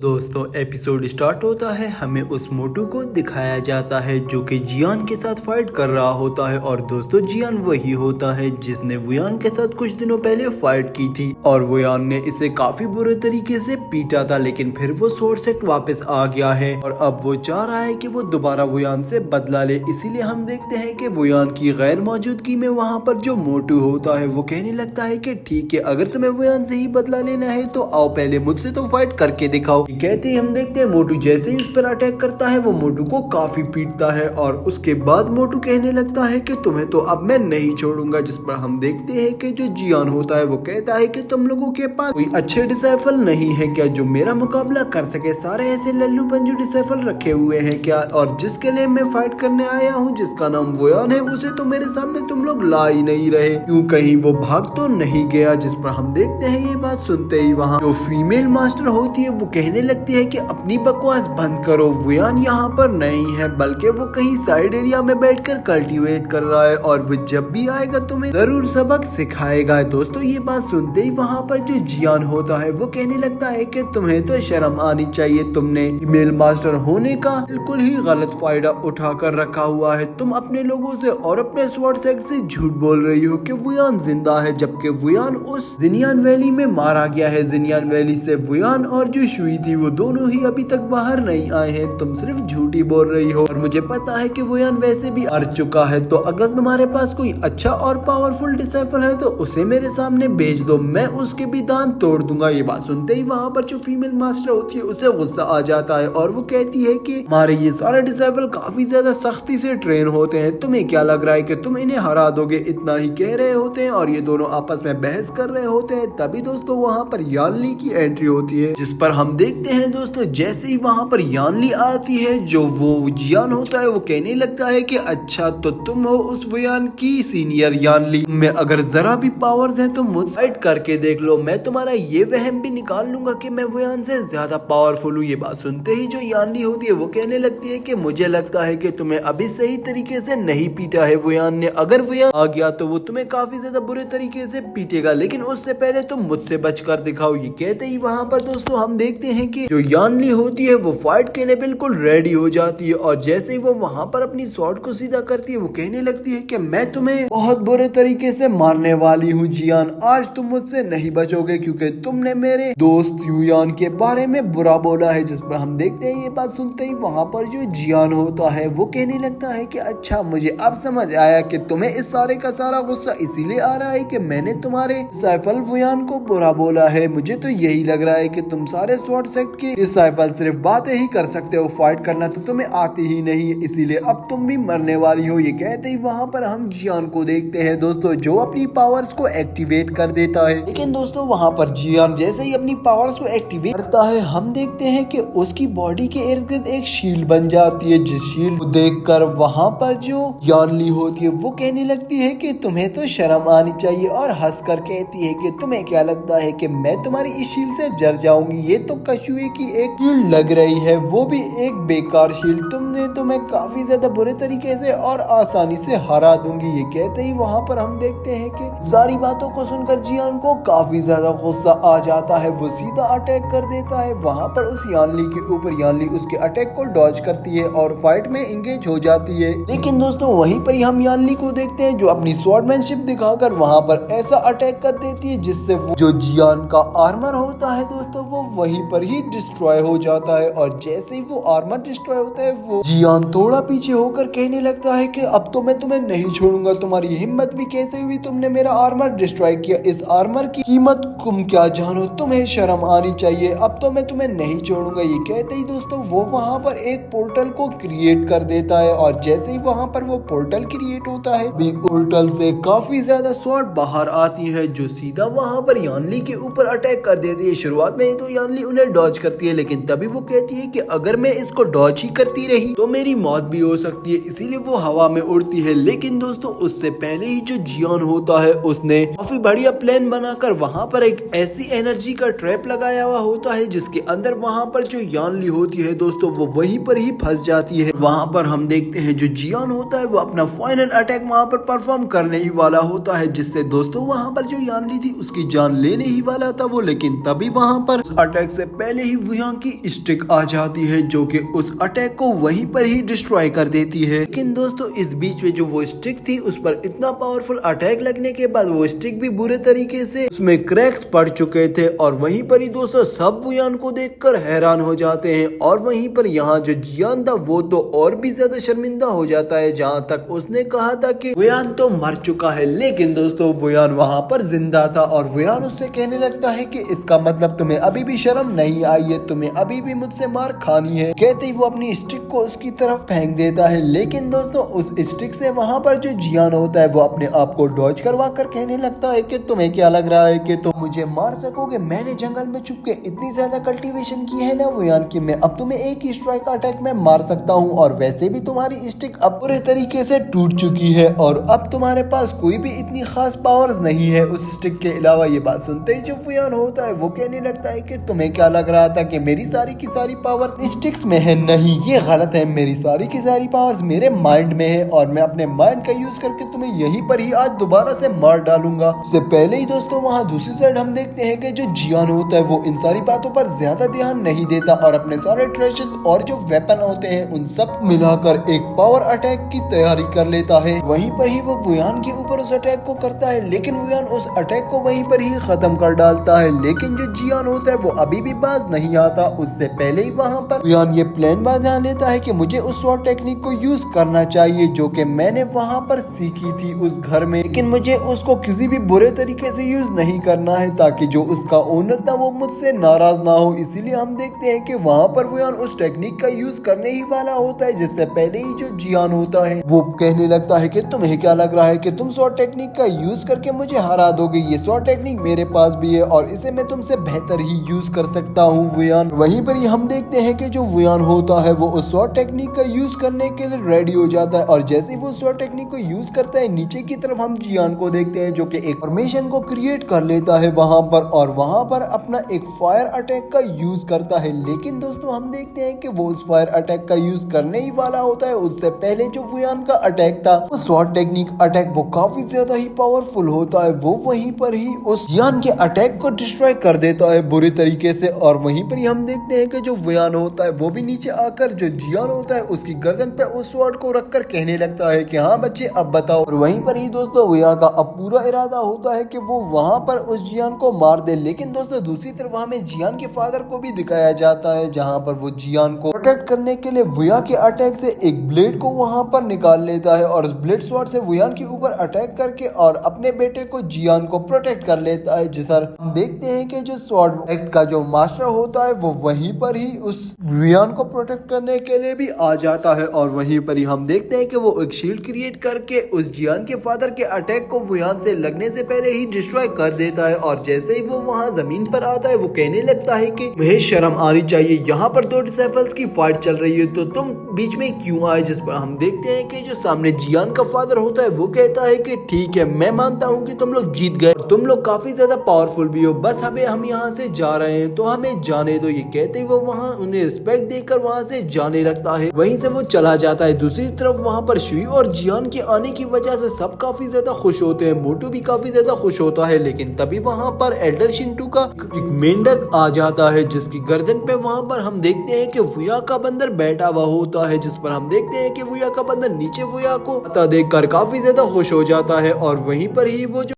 दोस्तों episode start होता है, हमें उस मोटू को दिखाया जाता है जो कि जियान के साथ फाइट कर रहा होता है। और दोस्तों जियान वही होता है जिसने वुयान के साथ कुछ दिनों पहले फाइट की थी और वुयान ने इसे काफी बुरे तरीके से पीटा था, लेकिन फिर वो स्वॉर्ड सेट वापस आ गया है और अब वो चाह रहा है कि वो दोबारा वुयान से बदला ले। इसीलिए हम देखते हैं कि वुयान की गैर मौजूदगी में वहाँ पर जो मोटू होता है वो कहने लगता है कि ठीक है, अगर तुम्हें वुयान से ही बदला लेना है तो आओ पहले मुझसे तो फाइट करके दिखाओ। कहते ही हम देखते हैं मोटू जैसे ही उस पर अटैक करता है वो मोटू को काफी पीटता है और उसके बाद मोटू कहने लगता है कि तुम्हें तो अब मैं नहीं छोड़ूंगा। जिस पर हम देखते हैं कि जो जियान होता है वो कहता है कि तुम लोगों के पास कोई अच्छे डिसाइफल नहीं है क्या जो मेरा मुकाबला कर सके? सारे ऐसे लल्लू पंजू डिसाइफल रखे हुए हैं क्या? और जिसके लिए मैं फाइट करने आया हूँ जिसका नाम वुयान है उसे तो मेरे सामने तुम लोग ला ही नहीं रहे, क्यों कहीं वो भाग तो नहीं गया? जिस पर हम देखते हैं ये बात सुनते ही वहाँ जो फीमेल मास्टर होती है वो कहने लगती है कि अपनी बकवास बंद करो, वुयान यहाँ पर नहीं है बल्कि वो कहीं साइड एरिया में बैठकर कल्टीवेट कर रहा है और वो जब भी आएगा तुम्हें जरूर सबक सिखाएगा। दोस्तों ये बात सुनते ही वहाँ पर जो जियान होता है वो कहने लगता है कि तुम्हें तो शर्म आनी चाहिए, तुमने फीमेल मास्टर होने का बिल्कुल ही गलत फायदा उठा कर रखा हुआ है। तुम अपने लोगों से और अपने स्वॉर्ड सेट से झूठ बोल रही हो कि वुयान जिंदा है, जबकि वुयान उस जिनियान वैली में मारा गया है। जिनियान वैली से वुयान और जो शुई थी वो दोनों ही अभी तक बाहर नहीं आए हैं, तुम सिर्फ झूठी बोल रही हो और मुझे पता है कि वुयान वैसे भी हार चुका है। तो अगर तुम्हारे पास कोई अच्छा और पावरफुल डिसाइफल है तो उसे मेरे सामने भेज दो, मैं उसके भी दांत तोड़ दूंगा। ये बात सुनते ही वहाँ पर जो फीमेल मास्टर होती है उसे गुस्सा आ जाता है और वो कहती है कि हमारे ये सारे डिसाइफल काफी ज्यादा सख्ती से ट्रेन होते हैं, तुम्हें क्या लग रहा है कि तुम इन्हें हरा दोगे? इतना ही कह रहे होते हैं और ये दोनों आपस में बहस कर रहे होते हैं। तभी दोस्तों वहाँ पर यानली की एंट्री होती है, जिस पर हम देखते हैं दोस्तों जैसे ही वहाँ पर यानली आती है जो वो जियान होता है वो कहने लगता है कि अच्छा तो तुम हो उस वुयान की सीनियर यानली, में अगर जरा भी पावर्स हैं तो मुझ फाइट करके देख लो, मैं तुम्हारा ये वहम भी निकाल लूंगा कि मैं वुयान से ज्यादा पावरफुल हूँ। ये बात सुनते ही जो यानली होती है वो कहने लगती है कि मुझे लगता है कि तुम्हें अभी सही तरीके से नहीं पीटा है वुयान ने, अगर वुयान आ गया तो वो तुम्हें काफी ज्यादा बुरे तरीके से पीटेगा, लेकिन उससे पहले तुम मुझसे बच कर दिखाओ। ये कहते ही वहाँ पर दोस्तों हम देखते हैं कि जो यानली होती है वो फाइट के लिए बिल्कुल रेडी हो जाती है और जैसे ही वो वहाँ पर अपनी स्वॉर्ड को सीधा करती है वो कहने लगती है कि मैं तुम्हें बहुत बुरे तरीके से मारने वाली हूँ जियान, आज तुम मुझसे नहीं बचोगे क्योंकि तुमने मेरे दोस्त युयान के बारे में बुरा बोला है। जिस पर हम देखते हैं ये बात सुनते ही वहाँ पर जो जियान होता है वो कहने लगता है कि अच्छा मुझे अब समझ आया कि तुम्हें इस सारे का सारा गुस्सा इसीलिए आ रहा है कि मैंने तुम्हारे साइफल वुयान को बुरा बोला है। मुझे तो यही लग रहा है कि तुम सारे स्वॉर्ड सेट के इस साइफल सिर्फ बातें ही कर सकते हो, फाइट करना तो तुम्हें आती ही नहीं, इसीलिए अब तुम भी मरने वाली हो। ये कहते ही वहाँ पर हम जियान को देखते हैं दोस्तों जो अपनी पावर्स को एक्टिवेट कर देता है, लेकिन दोस्तों वहाँ पर जियान जैसे ही अपनी पावर्स को एक्टिवेट करता है हम देखते हैं कि उसकी बॉडी के इर्द गिर्द एक शील्ड बन जाती है, जिस शील्ड को देखकर वहाँ पर जो यानली होती है वो कहने लगती है कि तुम्हें तो शर्म आनी चाहिए और हंसकर कहती है कि तुम्हें क्या लगता है कि मैं तुम्हारी इस शील्ड से जर जाऊंगी? ये तो कछुए की एक शील्ड लग रही है, वो भी एक बेकार शील्ड, तुमने तो मैं काफी ज्यादा बुरे तरीके से और आसानी से हरा दूंगी। ये कहते ही वहाँ पर हम देखते हैं कि सारी बातों को सुनकर जियान को काफी ज्यादा गुस्सा आ जाता है, वो सीधा अटैक कर देता है वहाँ पर उस यानली के ऊपर। यानली उसके अटैक को डॉज करती है और फाइट में इंगेज हो जाती है, लेकिन दोस्तों वहीं पर ही हम यानली को देखते हैं जो अपनी स्वॉर्डमैनशिप दिखाकर वहाँ पर ऐसा अटैक कर देती है जिससे वो जो जियान का आर्मर होता है दोस्तों वो वहीं पर ही डिस्ट्रॉय हो जाता है और जैसे ही वो आर्मर डिस्ट्रॉय होता है वो जियान थोड़ा पीछे होकर कहने लगता है कि अब तो मैं तुम्हें नहीं छोड़ूंगा, तुम्हारी हिम्मत भी कैसे हुई, तुमने मेरा आर्मर डिस्ट्रॉय किया, इस आर्मर की कीमत तुम क्या जानो, तुम्हें शर्म आनी चाहिए, अब तो मैं तुम्हें नहीं छोड़ूंगा। ये कहते ही दोस्तों वो वहाँ पर एक पोर्टल को क्रिएट कर देता है और जैसे ही वहाँ पर वो पोर्टल क्रिएट होता है पोर्टल से काफी ज्यादा स्वॉर्ड बाहर आती है जो सीधा वहाँ पर यानली के ऊपर अटैक कर देती है। शुरुआत में तो यानली उन्हें डॉज करती है, लेकिन तभी वो कहती है कि अगर मैं इसको डॉज ही करती रही तो मेरी मौत भी हो सकती है, इसीलिए वो हवा में उड़ती है। लेकिन दोस्तों उससे पहले ही जो जियान होता है उसने काफी बढ़िया प्लान बनाकर वहाँ पर एक ऐसी एनर्जी का ट्रैप लगाया हुआ होता है जिसके अंदर वहाँ पर जो यानली होती है दोस्तों वो वहीं पर ही फंस जाती है। वहाँ पर हम देखते हैं जो जियान होता है वो अपना फाइनल अटैक वहाँ पर परफॉर्म करने ही वाला होता है, जिससे दोस्तों वहाँ पर जो यानली थी उसकी जान लेने ही वाला था वो, लेकिन तभी वहाँ पर अटैक से पहले पहले ही वुयान की स्टिक आ जाती है जो कि उस अटैक को वहीं पर ही डिस्ट्रॉय कर देती है। लेकिन दोस्तों इस बीच में जो वो स्टिक थी उस पर इतना पावरफुल अटैक लगने के बाद वो स्टिक भी बुरे तरीके से उसमें क्रैक्स पड़ चुके थे और वहीं पर ही दोस्तों सब वुयान को देखकर हैरान हो जाते हैं। और वहीं पर यहाँ जो जियान था वो तो और भी ज्यादा शर्मिंदा हो जाता है, जहाँ तक उसने कहा था कि वुयान तो मर चुका है, लेकिन दोस्तों वुयान वहाँ पर जिंदा था। और वुयान उससे कहने लगता है कि इसका मतलब तुम्हें अभी भी शर्म नहीं आई है, तुम्हें अभी भी मुझसे मार खानी है। कहते ही वो अपनी स्टिक को उसकी तरफ फेंक देता है। लेकिन दोस्तों उस स्टिक से वहाँ पर जो जियान होता है वो अपने आप को डॉज करवा कर कहने लगता है कि तुम्हें क्या लग रहा है कि तुम मुझे मार सकोगे? मैंने जंगल में छुप के इतनी ज्यादा कल्टीवेशन की है ना वुयान की, मैं अब तुम्हें एक ही स्ट्राइक अटैक में मार सकता हूँ। और वैसे भी तुम्हारी स्टिक अब पूरे तरीके से टूट चुकी है और अब तुम्हारे पास कोई भी इतनी खास पावर्स नहीं है उस स्टिक के अलावा। ये बात सुनते ही जो वुयान होता है वो कहने लगता है कि तुम्हें क्या लग रहा था कि मेरी सारी की सारी पावर्स स्टिक्स में है? नहीं, ये गलत है। मेरी सारी की सारी पावर्स मेरे माइंड में है और मैं अपने माइंड का यूज करके तुम्हें यहीं पर ही आज दोबारा से मार डालूंगा। उससे पहले ही दोस्तों वहाँ दूसरी साइड हम देखते हैं कि जो जियान होता है वो इन सारी बातों पर ज्यादा ध्यान नहीं देता और अपने सारे ट्रेशर्स और जो वेपन होते हैं उन सब मिलाकर एक पावर अटैक की तैयारी कर लेता है। वहीं पर ही वो वुयान के ऊपर उस अटैक को करता है, लेकिन वुयान उस अटैक को वहीं पर ही खत्म कर डालता है। लेकिन जो जियान होता है वो अभी भी बाज नहीं आता। उससे पहले ही वहाँ पर वुयान ये प्लान बना लेता है कि मुझे उस स्वॉर्ड टेक्निक को यूज करना चाहिए जो कि मैंने वहाँ पर सीखी थी उस घर में, लेकिन मुझे उसको किसी भी बुरे तरीके से यूज नहीं करना है ताकि जो उसका ओनर था वो मुझसे नाराज ना हो। इसीलिए हम देखते हैं कि वहाँ पर वुयान उस टेक्निक का यूज करने ही वाला होता है, जिससे पहले ही जो जियान होता है वो कहने लगता है कि तुम्हें क्या लग रहा है कि तुम स्वॉर्ड टेक्निक का यूज करके मुझे हरा दोगे? ये स्वॉर्ड टेक्निक मेरे पास भी है और इसे मैं तुमसे बेहतर ही यूज कर सकता हूँ वुयान। वहीं पर ही हम देखते हैं कि जो वुयान होता है वो उस स्वॉर्ड टेक्निक का यूज करने के लिए रेडी हो जाता है और जैसे ही वो स्वॉर्ड टेक्निक को यूज करता है नीचे की तरफ हम जियान को देखते हैं जो कि एक फॉर्मेशन को क्रिएट कर लेता है वहां पर और वहां पर अपना एक फायर अटैक का यूज करता है। लेकिन दोस्तों हम देखते हैं कि वो उस फायर अटैक का यूज करने ही वाला होता है उससे पहले जो वुयान का अटैक था वो स्वॉर्ड टेक्निक अटैक वो काफी ज्यादा ही पावरफुल होता है। वो वहीं पर ही उस जियान के अटैक को डिस्ट्रॉय कर देता है बुरी तरीके से। और वहीं पर ही हम देखते हैं कि जो वुयान होता है वो भी नीचे आकर जो जियान होता है उसकी गर्दन पे उस स्वॉर्ड को रखकर कहने लगता है कि हाँ बच्चे अब बताओ। और वहीं पर ही दोस्तों वुयान का अब पूरा इरादा होता है कि वो वहां पर उस जियान को मार दे। लेकिन दोस्तों दूसरी तरफ हमें जियान के फादर को भी दिखाया जाता है जहां पर वो जियान को प्रोटेक्ट करने के लिए वुयान के अटैक से एक ब्लेड को वहां पर निकाल लेता है और उस ब्लेड स्वॉर्ड से वुयान के ऊपर अटैक करके और अपने बेटे को जियान को प्रोटेक्ट कर लेता है। जिस पर हम देखते हैं कि जो स्वॉर्ड एक्ट का जो मास्टर होता है वो वहीं पर ही उस वुयान को प्रोटेक्ट करने के लिए भी आ जाता है और वहीं पर ही हम देखते हैं कि वो एक शील्ड क्रिएट करके उस जियान के फादर के अटैक को वुयान से लगने से पहले ही डिस्ट्रॉय कर देता है। और जैसे ही वो वहाँ जमीन पर आता है वो कहने लगता है कि मुझे शर्म आनी चाहिए, यहाँ पर दो डिसाइपल्स की फाइट चल रही है तो तुम बीच में क्यों आए? जिस पर हम देखते हैं कि जो सामने जियान का फादर होता है वो कहता है कि ठीक है मैं मानता हूँ कि तुम लोग जीत गए, तुम लोग काफी ज्यादा पावरफुल भी हो, बस हमें हम यहाँ से जा रहे हैं तो हमें जाने दो। ये कहते ही वो वहाँ उन्हें रिस्पेक्ट देकर वहाँ से जाने लगता है, वहीं से वो चला जाता है। दूसरी तरफ वहाँ पर शुई और जियान के आने की वजह से सब काफी ज्यादा खुश होते हैं, मोटू भी काफी ज्यादा खुश होता है। लेकिन तभी वहाँ पर एल्डर शिंटू का एक मेंढक आ जाता है जिसकी गर्दन पे वहाँ पर हम देखते हैं कि वुया का बंदर बैठा हुआ होता है, जिस पर हम देखते हैं कि वुया का बंदर नीचे वुया को देखकर काफी ज्यादा खुश हो जाता है और वहीं पर ही वो जो